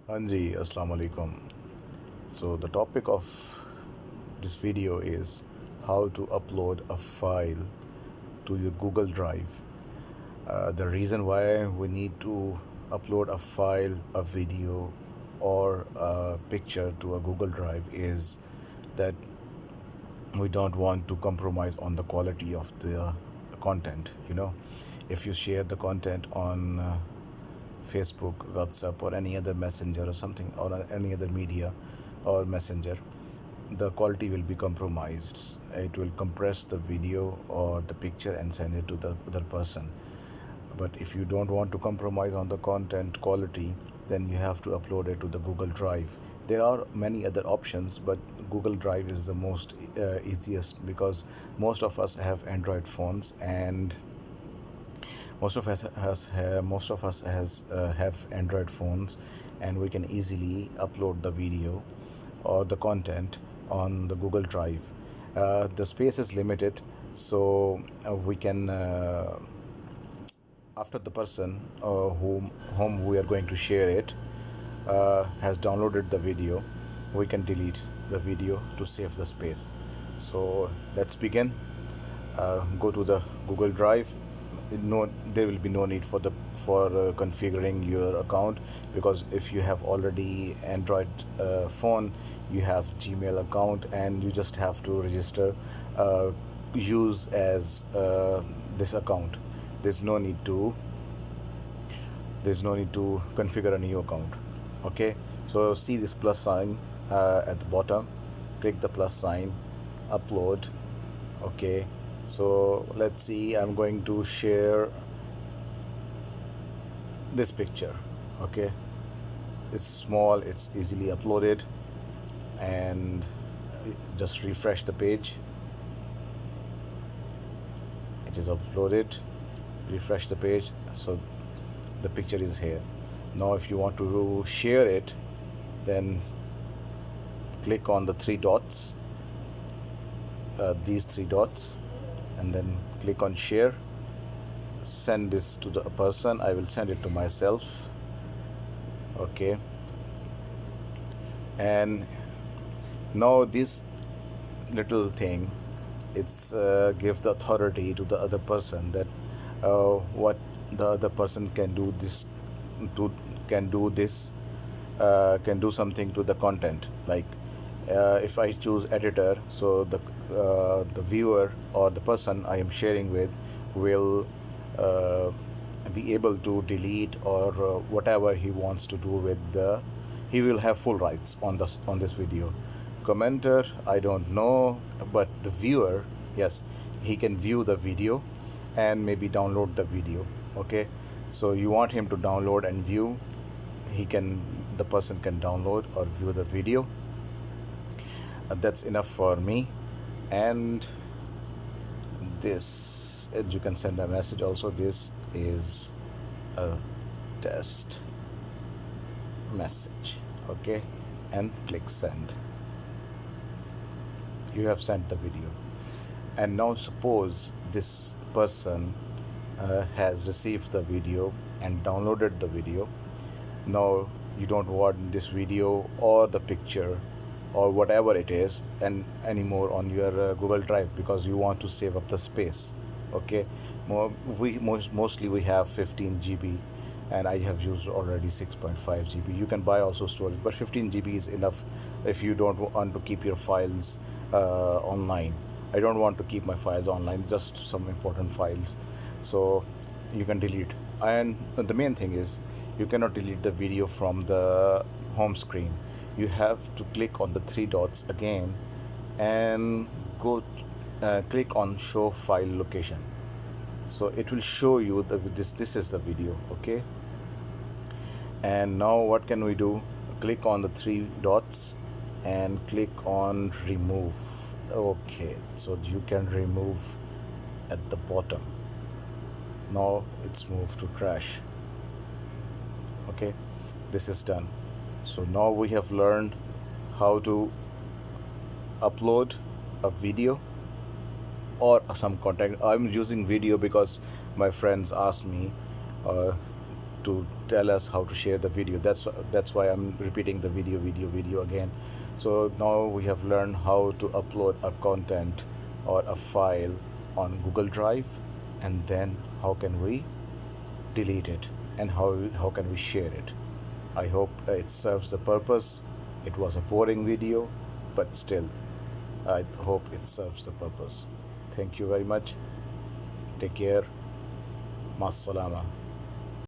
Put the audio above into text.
Hanji, Assalamu alaikum. So the topic of this video is how to upload a file to your Google Drive. The reason why we need to upload a file, a video, or a picture to a Google Drive is that we don't want to compromise on the quality of the content. If you share the content on Facebook, WhatsApp, or any other messenger or something, or any other media or messenger, the quality will be compromised. It will compress the video or the picture and send it to the other person. But if you don't want to compromise on the content quality, then you have to upload it to the Google Drive. There are many other options, but Google Drive is the most easiest, because most of us have Android phones, and most of us has have Android phones, and we can easily upload the video or the content on the Google Drive. The space is limited, so we can after the person whom we are going to share it has downloaded the video, we can delete the video to save the space. So let's begin. Go to the Google Drive. There will be no need for configuring your account, because if you have already Android phone, you have Gmail account, and you just have to register use as this account. There's no need to configure a new account. Okay, so see this plus sign at the bottom. Click the plus sign, upload. Okay, so let's see, I'm going to share this picture. Okay, it's small, it's easily uploaded, and just refresh the page. It is uploaded. Refresh the page, so the picture is here. Now if you want to share it, then click on the three dots, these three dots, and then click on share. Send this to the person. I will send it to myself. Okay, and now this little thing, it's give the authority to the other person that what the other person can do can do something to the content. Like if I choose editor, so the viewer or the person I am sharing with will be able to delete or whatever he wants to do with he will have full rights on this video. Commenter, I don't know, but the viewer, yes, he can view the video and maybe download the video. Okay, so you want him to download and view, the person can download or view the video. That's enough for me. And this, you can send a message also. This is a test message. Okay, and click send. You have sent the video. And now suppose this person has received the video and downloaded the video. Now you don't want this video or the picture or whatever it is and anymore on your Google Drive, because you want to save up the space. Okay, mostly we have 15 GB, and I have used already 6.5 GB. You can buy also storage, but 15 GB is enough if you don't want to keep your files online. I don't want to keep my files online, just some important files, so you can delete. And the main thing is, you cannot delete the video from the home screen. You have to click on the three dots again and go click on show file location. So it will show you this is the video. Okay, and now what can we do? Click on the three dots and click on remove. Okay, so you can remove at the bottom. Now it's moved to trash. Okay, this is done. So now we have learned how to upload a video or some content. I'm using video because my friends asked me to tell us how to share the video. That's why I'm repeating the video again. So now we have learned how to upload a content or a file on Google Drive, and then how can we delete it, and how can we share it. I hope it serves the purpose. It was a boring video, but still, I hope it serves the purpose. Thank you very much. Take care. Masalama.